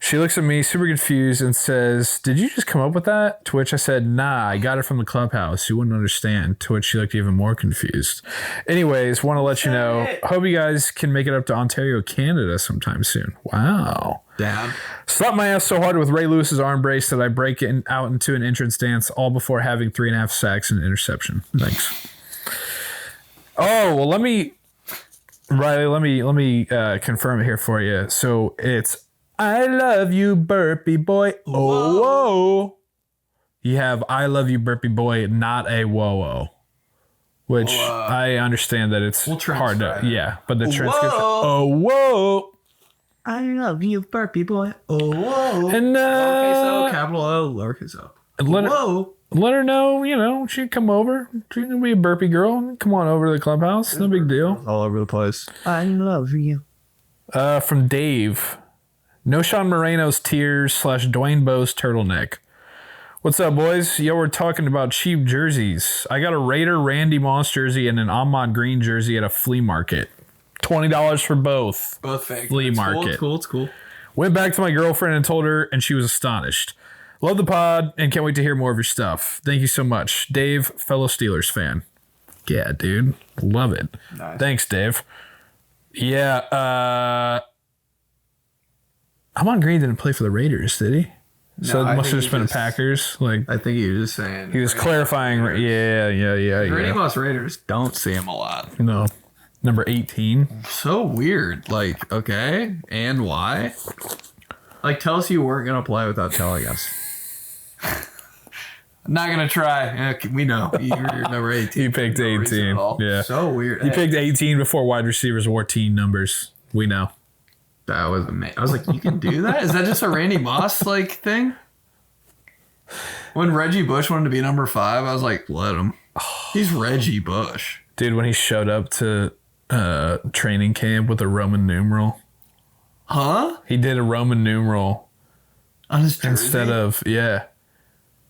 She looks at me super confused and says, did you just come up with that? To which I said, nah, I got it from the clubhouse. You wouldn't understand. To which she looked even more confused. Anyways, want to let you know, hope you guys can make it up to Ontario, Canada sometime soon. Wow. Down. Slapped my ass so hard with Ray Lewis's arm brace that I break it out into an entrance dance all before having 3.5 sacks and an interception. Thanks. Oh, well, Riley, let me confirm it here for you. So it's, I love you, burpy boy. Oh, whoa. You have I love you, burpy boy, not a whoa. Which I understand that it's hard to, yeah. But the transcription, oh, whoa. I love you, burpy boy. Oh, whoa. And lowercase O, capital O, lowercase O. And let her know, she'd come over. She can be a burpy girl. Come on over to the clubhouse. No big deal. All over the place. I love you. From Dave. No Sean Moreno's tears / Dwayne Bowe's turtleneck. What's up, boys? Yo, we're talking about cheap jerseys. I got a Raider Randy Moss jersey and an Ahmad Green jersey at a flea market. $20 for both. Both fake. Flea market. It's cool. Went back to my girlfriend and told her, and she was astonished. Love the pod and can't wait to hear more of your stuff. Thank you so much. Dave, fellow Steelers fan. Yeah, dude. Love it. Nice. Thanks, Dave. Yeah, Ahmad Green didn't play for the Raiders, did he? So it must have just been the Packers. Like, I think he was just saying. He was clarifying. Yeah. Randy Moss Raiders don't see him a lot. No. Number 18. So weird. Like, okay. And why? Like, tell us you weren't going to play without telling us. I'm not going to try. We know. You're number 18. You picked 18. Yeah. So weird. You picked 18 before wide receivers wore teen numbers. We know. That was amazing. I was like, you can do that? Is that just a Randy Moss like thing? When Reggie Bush wanted to be number 5, I was like, let him. He's Reggie Bush. Dude, when he showed up to training camp with a Roman numeral. Huh? He did a Roman numeral on his jersey? Instead of, yeah.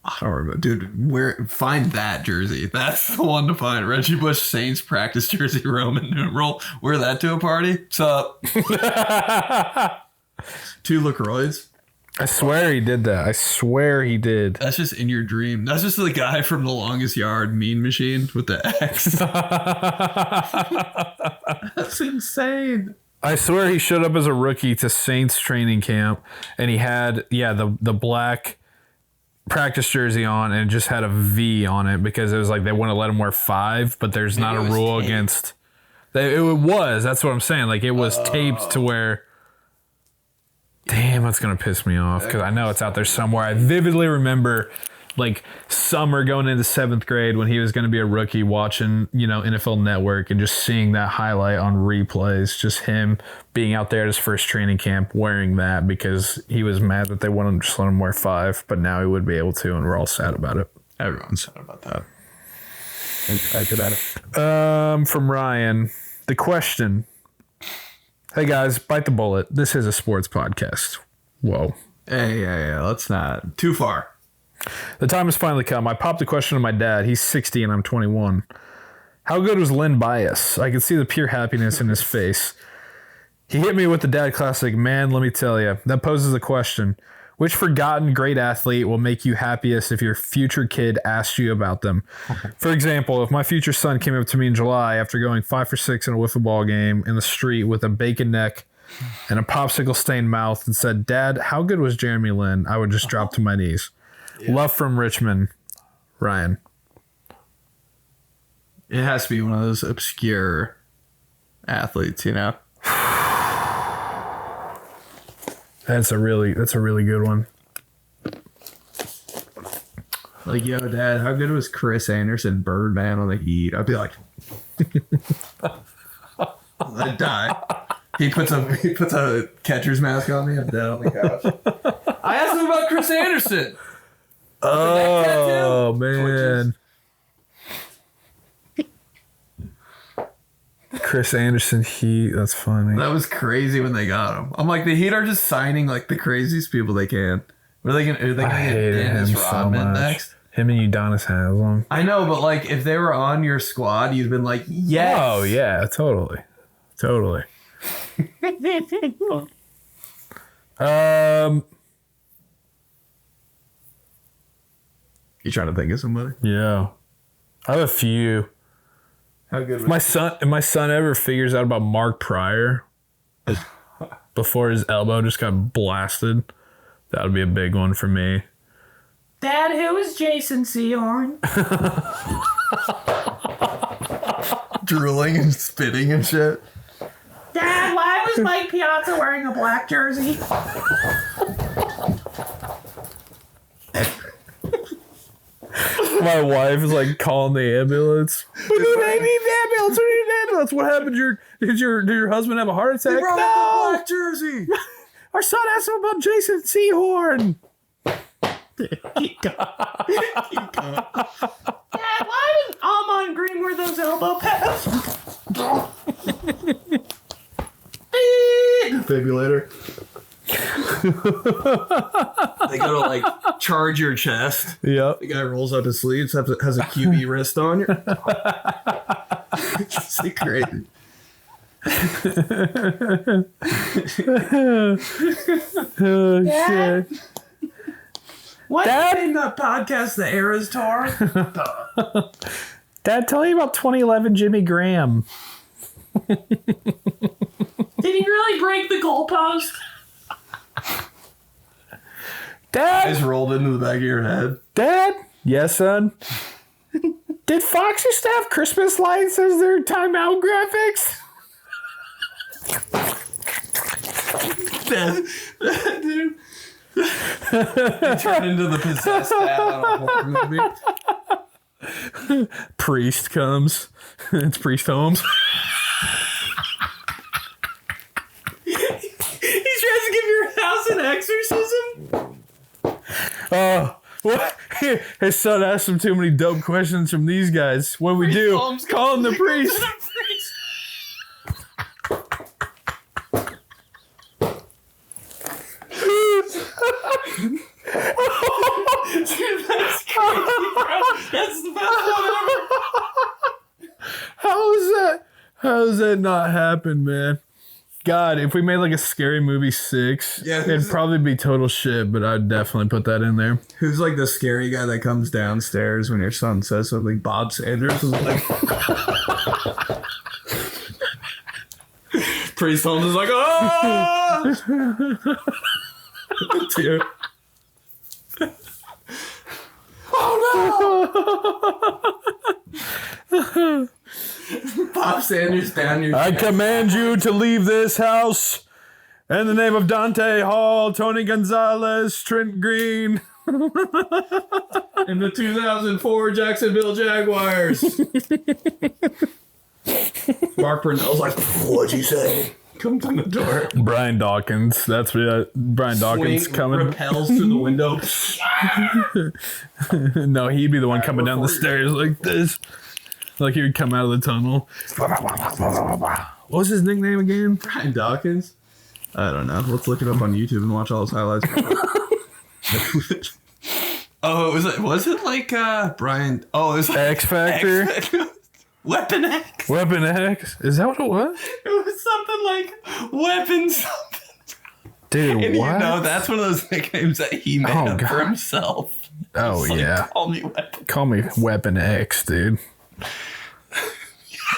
I don't remember. Dude, find that jersey. That's the one to find. Reggie Bush Saints practice jersey, Roman numeral. Wear that to a party. What's up? 2 LaCroix. I swear he did that. I swear he did. That's just in your dream. That's just the guy from The Longest Yard, Mean Machine, with the X. That's insane. I swear he showed up as a rookie to Saints training camp, and he had, the black practice jersey on and it just had a V on it because it was like they want to let him wear 5, but there's not a rule against. It was. That's what I'm saying. Like it was taped to where. Damn, that's gonna piss me off because I know it's out there somewhere. I vividly remember, like summer going into 7th grade when he was gonna be a rookie, watching NFL Network and just seeing that highlight on replays. Just him being out there at his first training camp wearing that because he was mad that they wanted to just let him wear 5, but now he would be able to, and we're all sad about it. Everyone's sad about that. I could add it. From Ryan, the question. Hey guys, bite the bullet. This is a sports podcast. Whoa. Hey, let's not. Too far. The time has finally come. I popped a question to my dad. He's 60 and I'm 21. How good was 𝗫𝗫𝗫𝗏? I could see the pure happiness in his face. He hit me with the dad classic, man, let me tell you. That poses a question. Which forgotten great athlete will make you happiest if your future kid asks you about them? For example, if my future son came up to me in July after going 5 for 6 in a wiffle ball game in the street with a bacon neck and a popsicle stained mouth and said, Dad, how good was Jeremy Lin? I would just drop to my knees. Yeah. Love from Richmond, Ryan. It has to be one of those obscure athletes, That's a really good one. Like, yo, Dad, how good was Chris Anderson, Birdman on the Heat? I'd be like, I'd die. He puts a catcher's mask on me. I'm dead on the couch. I asked him about Chris Anderson. Oh man, Chris Anderson Heat. That's funny. That was crazy when they got him. I'm like, the Heat are just signing like the craziest people they can. Are they gonna get Dennis Rodman next? Him and Udonis Haslem. I know, but like if they were on your squad, you'd been like, yes. Oh yeah, totally. You trying to think of somebody? Yeah, I have a few. How good? If my son ever figures out about Mark Pryor before his elbow just got blasted, that would be a big one for me. Dad, who is Jason Sehorn? Drooling and spitting and shit. Dad, why was Mike Piazza wearing a black jersey? My wife is like calling the ambulance. We need an ambulance. What happened? Did your husband have a heart attack? He brought up the black jersey. Our son asked him about Jason Sehorn. Keep going. Dad, why did Almond Green wear those elbow pads? Defibrillator. They go to like charge your chest. Yep. The guy rolls up his sleeves, has a QB wrist on you. It's like crazy. Oh shit. Why did you name that podcast the Eras Tour? Dad, tell me about 2011 Jimmy Graham. Did he really break the goalpost? Dad, eyes rolled into the back of your head. Dad, yes, son. Did Fox used to have Christmas lights as their timeout graphics? Dude. You turn into the possessed dad on a horror movie. Priest comes. It's Priest Holmes. He tries to give your house an exorcism. What? His son asked him too many dope questions from these guys. What do we do? Call him the priest. Dude, that's crazy, bro. That's the best one ever. How does that not happen, man? God, if we made like a Scary Movie 6, it'd probably be total shit, but I'd definitely put that in there. Who's like the scary guy that comes downstairs when your son says something? Bob Sanders is like... Priest Holmes is like, oh! Dude. Ralph Sanders down your I command you to leave this house in the name of Dante Hall, Tony Gonzalez, Trent Green. in the 2004 Jacksonville Jaguars. Mark Brunell's like, what'd you say? Comes in the door. Brian Dawkins. That's what Brian Dawkins coming. Repels through the window. No, he'd be the one coming down the stairs like this. Like he would come out of the tunnel. What was his nickname again? Brian Dawkins? I don't know. Let's look it up on YouTube and watch all his highlights. Oh, was it like Brian? Oh, it was like X Factor? Weapon X. Weapon X? Is that what it was? It was something like Weapon something. Dude, And what? you know, that's one of those nicknames that he made up for himself. Oh, It's like, yeah. Call me Weapon. Call me Weapon X, dude.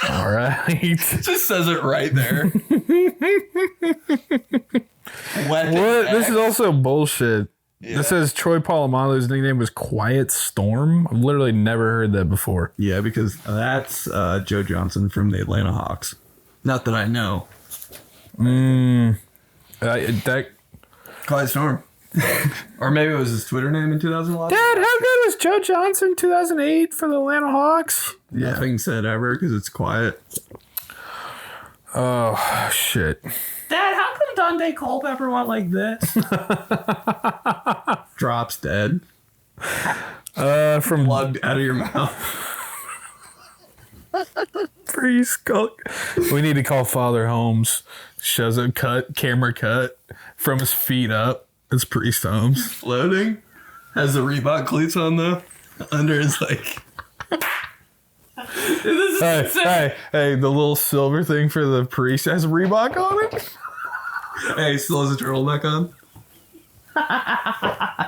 All right. It just says it right there. Weapon What? X. This is also bullshit. Yeah. This says Troy Polamalu's nickname was Quiet Storm. I've literally never heard that before. Yeah, because that's Joe Johnson from the Atlanta Hawks. Not that I know. That Clyde Storm. Or maybe it was his Twitter name in 2011. Dad, how good was Joe Johnson 2008 for the Atlanta Hawks? Nothing said ever because it's quiet. Oh, shit. Dad, how come Dante Culpepper went like this? Drops dead. From Plugged out of your mouth. preschool. We need to call Father Holmes. Shows a camera cut from his feet up. It's Priest Holmes. Floating. Has the Reebok cleats on though. Under his like. Hey, the little silver thing for the priest has Reebok on it. Hey, still has a turtleneck on.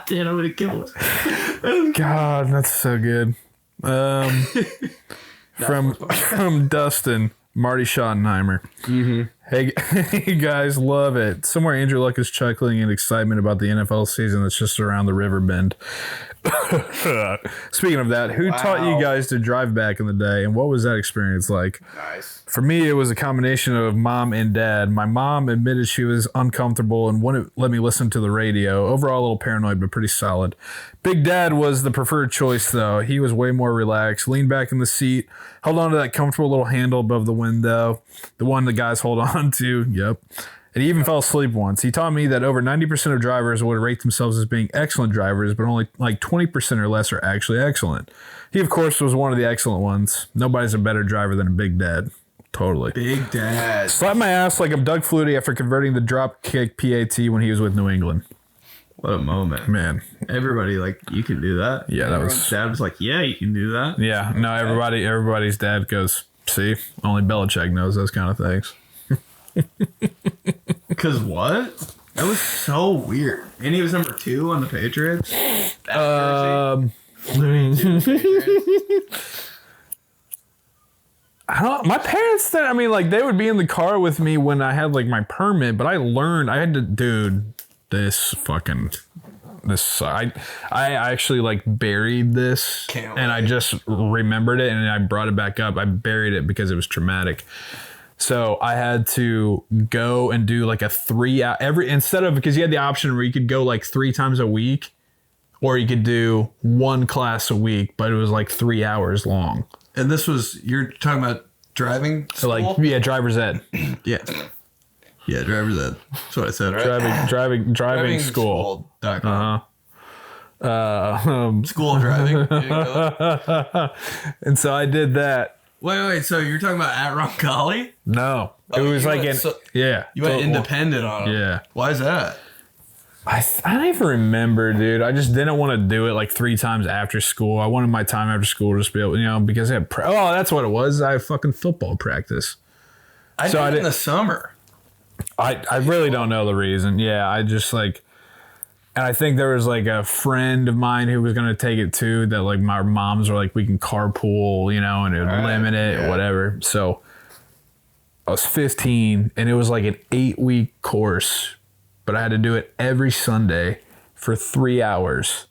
Dude, I'm gonna kill him. God, that's so good. From Dustin, Marty Schottenheimer. Mm-hmm. Hey guys, love it. Somewhere Andrew Luck is chuckling in excitement about the NFL season that's just around the river bend. Speaking of that, who taught you guys to drive back in the day, and what was that experience like? Nice. For me, it was a combination of mom and dad. My mom admitted she was uncomfortable and wouldn't let me listen to the radio. Overall, a little paranoid, but pretty solid. Big Dad was the preferred choice, though. He was way more relaxed, leaned back in the seat, held on to that comfortable little handle above the window, the one the guys hold on to. Yep. And he even fell asleep once. He taught me that over 90% of drivers would rate themselves as being excellent drivers, but only like 20% or less are actually excellent. He, of course, was one of the excellent ones. Nobody's a better driver than a Big Dad. Totally. Big Dad. Slapped my ass like I'm Doug Flutie after converting the drop kick PAT when he was with New England. What a moment. Man. Everybody, like, you can do that. Yeah, that was... Dad was like, yeah, you can do that. Yeah, no, everybody's dad goes, see, only Belichick knows those kind of things. Because what? That was so weird. And he was number 2 on the Patriots. I don't. My parents said, I mean, like they would be in the car with me when I had like my permit, but I learned I had to, dude. I actually like buried this, and I just remembered it, and I brought it back up. I buried it because it was traumatic. So I had to go and do like a 3 hour instead of, because you had the option where you could go like 3 times a week, or you could do 1 class a week, but it was like 3 hours long. And this was, you're talking about driving school? So like, yeah, driver's ed. Yeah. Yeah, driver's ed. That's what I said, right? Driving school. School driving. And so I did that. Wait. So you're talking about at Roncalli? No. It was like yeah. You went independent on it. Yeah. Why is that? I don't even remember, dude. I just didn't want to do it like 3 times after school. I wanted my time after school to just be able, because I had that's what it was. I have fucking football practice. I did it in the summer. I really don't know the reason. Yeah, I just like, and I think there was like a friend of mine who was going to take it too, that like my moms were like, we can carpool, and it would limit it, whatever. So I was 15 and it was like an 8-week course, but I had to do it every Sunday for 3 hours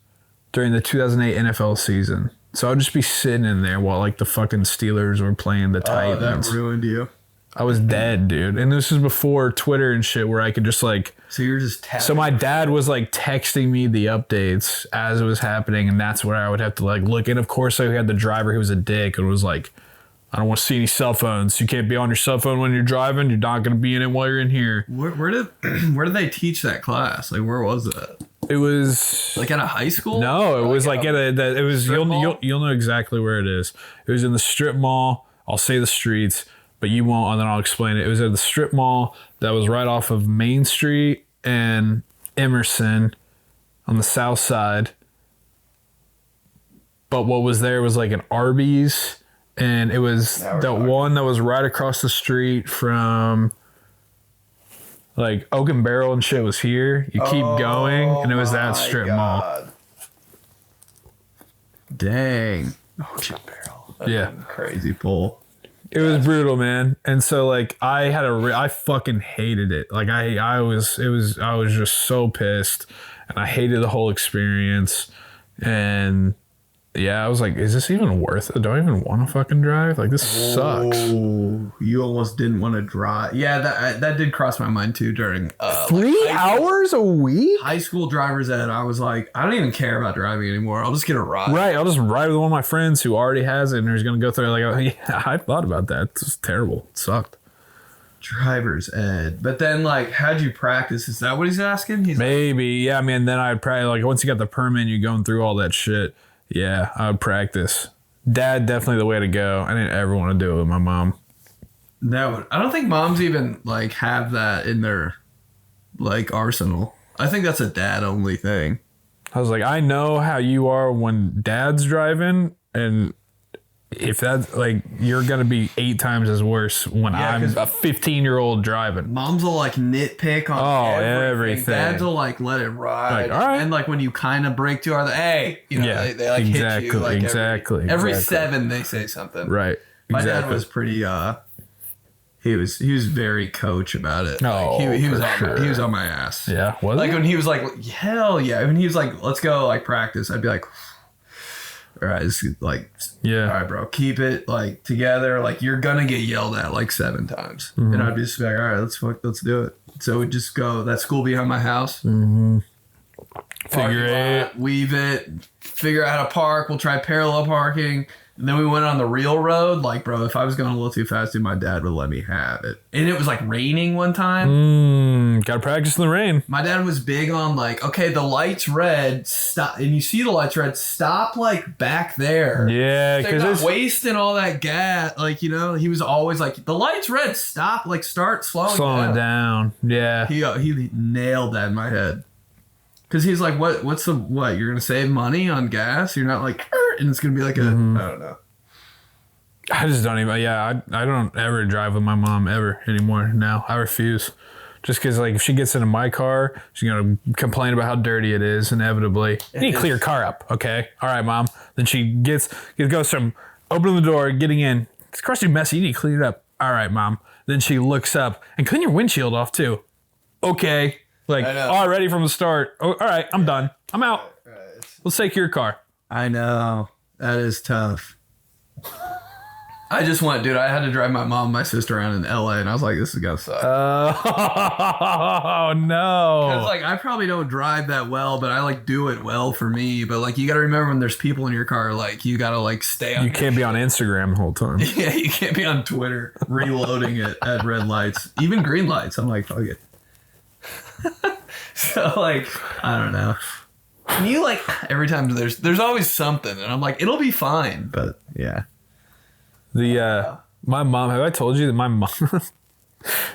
during the 2008 NFL season. So I'd just be sitting in there while like the fucking Steelers were playing the Titans. That ruined you. I was dead, dude. And this was before Twitter and shit where I could just like... So you're just tapping. So my dad was like texting me the updates as it was happening, and that's where I would have to like look. And of course I had the driver who was a dick and was like, I don't want to see any cell phones. You can't be on your cell phone when you're driving. You're not going to be in it while you're in here. Where did they teach that class? Like, where was that? It was... Like at a high school? No, it was like at a... It was... You'll know exactly where it is. It was in the strip mall. I'll say the streets, but you won't, and then I'll explain it. It was at the strip mall that was right off of Main Street and Emerson on the south side. But what was there was like an Arby's, and it was the one that was right across the street from like Oak and Barrel and shit was here. You keep going, and it was that strip mall. Dang. Oak and Barrel. Yeah. Crazy pull. It was brutal, man. And so like I fucking hated it. Like I was just so pissed, and I hated the whole experience. And yeah, I was like, is this even worth it? Do I even want to fucking drive? Like, this sucks. Oh, you almost didn't want to drive. Yeah, that did cross my mind too during 3 hours a week? high school driver's ed. I was like, I don't even care about driving anymore. I'll just get a ride. Right, I'll just ride with one of my friends who already has it and who's going to go through it. Like, oh, yeah, I thought about that. It's just terrible. It sucked. Driver's ed. But then, like, how'd you practice? Is that what he's asking? Maybe, yeah, man. Then I'd probably, like, once you got the permit, you're going through all that shit. Yeah, I would practice. Dad, definitely the way to go. I didn't ever want to do it with my mom. I don't think moms even, like, have that in their, like, arsenal. I think that's a dad-only thing. I was like, I know how you are when dad's driving, and if that's, like, you're going to be 8 times as worse when I'm a 15-year-old driving. Moms will, like, nitpick on everything. Dads will, like, let it ride. Like, all right. And, like, when you kind of brake too hard, hey, you know, they like, hit you. Like, every 7, they say something. Right. My dad was pretty, he was very coach about it. Oh, like, he was on my ass. Yeah. Was like, he? when he was like, hell yeah. When he was like, let's go, like, practice, I'd be like, all right, it's like, yeah, all right, bro, keep it like together. Like, you're gonna get yelled at like 7 times, and I'd be just like, all right, let's do it. So we'd just go that school behind my house, figure it, weave it, figure out how to park. We'll try parallel parking, and then we went on the real road. Like, bro, if I was going a little too fast, dude, my dad would let me have it. And it was like raining one time. Gotta practice in the rain. My dad was big on like, okay, the light's red, stop, and you see the light's red, stop like back there. Yeah, because it's wasting all that gas. Like, you know, he was always like, the light's red, stop, like start slowing down. Yeah, he nailed that in my head. Because he's like, what? You're gonna save money on gas? You're not like, and it's gonna be like I don't know. I just don't even. Yeah, I don't ever drive with my mom ever anymore. Now I refuse. Just because, like, if she gets into my car, she's going to complain about how dirty it is, inevitably. You need to clear your car up, okay? All right, Mom. Then she goes from opening the door, getting in. It's crusty messy. You need to clean it up. All right, Mom. Then she looks up and clean your windshield off, too. Okay. Like, already from the start. Oh, all right, I'm done. I'm out. Let's take your car. I know. That is tough. I just went, dude, I had to drive my mom and my sister around in LA, and I was like, this is gonna suck. Oh, no. Because, like, I probably don't drive that well, but I, like, do it well for me. But, like, you gotta remember when there's people in your car, like, you gotta, like, stay on. You can't be on Instagram the whole time. Yeah, you can't be on Twitter reloading it at red lights. Even green lights. I'm like, fuck it. So, like, I don't know. And you, like, every time there's always something, and I'm like, it'll be fine. But, yeah. My mom, have I told you that my mom,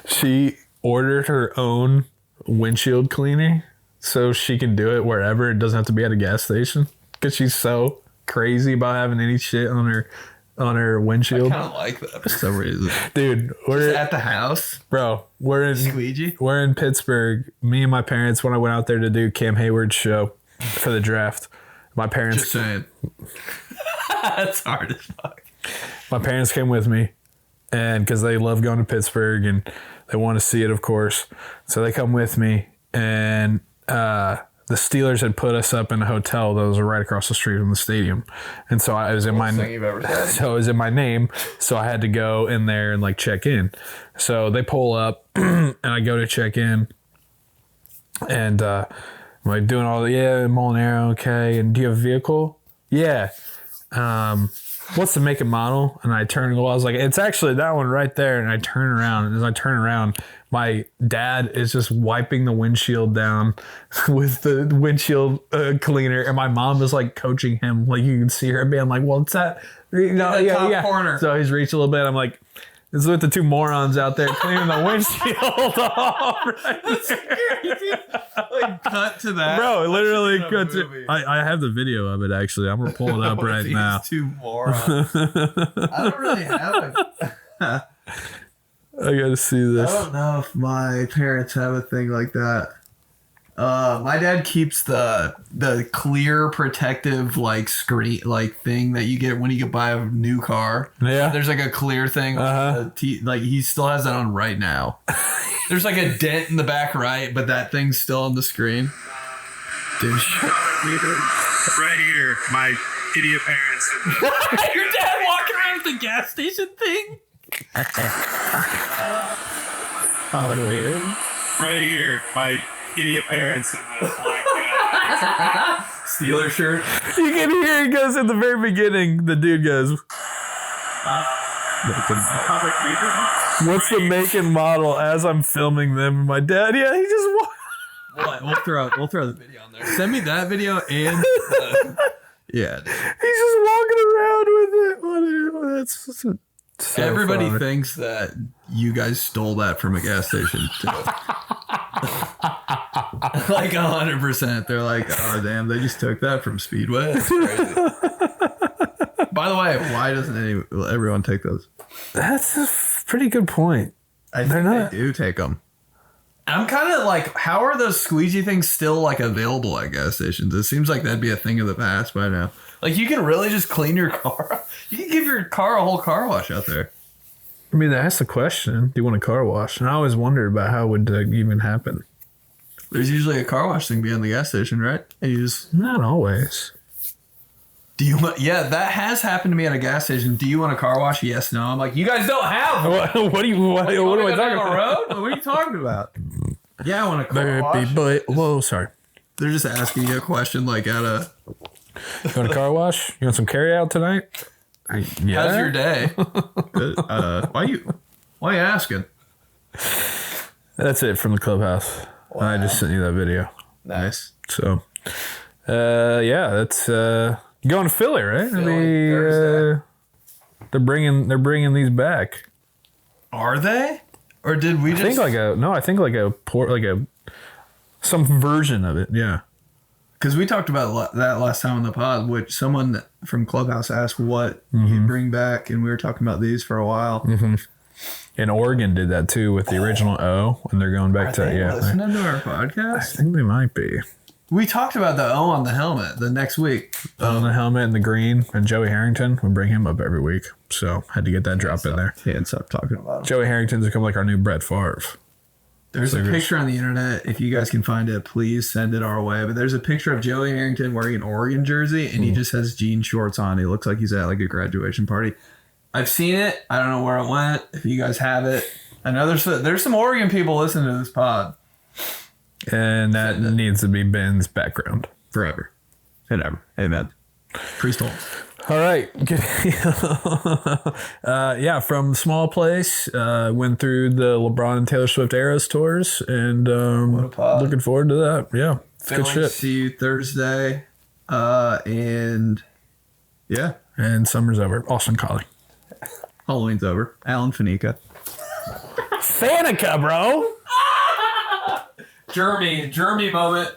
she ordered her own windshield cleaner so she can do it wherever. It doesn't have to be at a gas station because she's so crazy about having any shit on her windshield. I kind of like that for some reason. Dude, we're at the house. Bro, we're in Pittsburgh. Me and my parents, when I went out there to do Cam Hayward's show for the draft, my parents. Just saying. That's hard as fuck. My parents came with me, and because they love going to Pittsburgh and they want to see it, of course. So they come with me, and the Steelers had put us up in a hotel that was right across the street from the stadium, and so I was in my Thing you've ever said. so it was in my name, so I had to go in there and like check in. So they pull up, and I go to check in, and I'm like doing all the Mulinaro, okay. And do you have a vehicle? Yeah. What's the make and model? And I turn and go, I was like, it's actually that one right there. And I turn around, and as I turn around, my dad is just wiping the windshield down with the windshield cleaner, and my mom is like coaching him, like you can see her being like, well, it's that, top corner. So he's reached a little bit. I'm like, it's with the two morons out there cleaning the windshield off. Right like cut to that, bro. It literally That's cuts it. movie. I have the video of it actually. I'm gonna pull it up right These now. two morons. I don't really have it. I gotta see this. I don't know if my parents have a thing like that. My dad keeps the clear protective like screen like thing that you get when you buy a new car. Yeah. There's like a clear thing. Like he still has that on right now. There's like a dent in the back right, but that thing's still on the screen. Dude, Right here, my idiot parents. Your dad walking around with the gas station thing? Oh, weird. Right here, my idiot parents. Steeler shirt. You can hear it goes at the very beginning. The dude goes, what's the make and model as I'm filming them? And my dad, he just walked. We'll throw the video on there. Send me that video and yeah. He's just walking around with it. That's so Everybody funny. thinks that you guys stole that from a gas station too. Like 100%. They're like, oh damn, they just took that from Speedway. That's crazy. By the way, why doesn't everyone take those? That's a pretty good point. I think not. they do take them. I'm kind of like, how are those squeegee things still like available at gas stations? It seems like that'd be a thing of the past by now. Like you can really just clean your car. You can give your car a whole car wash out there. I mean, that's the question. Do you want a car wash? And I always wondered about how would that even happen. There's usually a car wash thing behind the gas station, right? And you just Not always. do you want? Yeah, that has happened to me at a gas station. Do you want a car wash? Yes, no. I'm like, you guys don't have one. What am I talking about? Road? What are you talking about? Yeah, I want a car wash. Whoa, sorry. They're just asking you a question like at a. You want a car wash? You want some carry out tonight? Yeah. How's your day? Good. Why are you asking? That's it from the clubhouse. Wow. I just sent you that video. Nice. So, yeah, that's going to Philly, right? Philly, Thursday. They're bringing these back. Are they? Or did we just? I think like some version of it. Yeah. Because we talked about that last time on the pod, which someone from Clubhouse asked what you bring back, and we were talking about these for a while. Mm-hmm. And Oregon did that too with the original O, and they're going back Are to they yeah. listening to our I podcast? think they might be. We talked about the O on the helmet the next week. On the helmet and the green, and Joey Harrington. We bring him up every week, so had to get that drop in there. Can't stop talking about him. Joey Harrington's become like our new Brett Favre. There's a picture on the internet. If you guys can find it, please send it our way. But there's a picture of Joey Harrington wearing an Oregon jersey, and he just has jean shorts on. He looks like he's at like a graduation party. I've seen it. I don't know where it went. If you guys have it, I know there's some Oregon people listening to this pod. And that needs to be Ben's background. Forever and ever. Amen. Priest Holmes. All right. Yeah, from small place, went through the LeBron and Taylor Swift Eras tours, and looking forward to that. Yeah, good shit. See you Thursday. And yeah. And summer's over. Austin Collie. Halloween's over. Alan Faneca. Fanica, bro. Jeremy moment.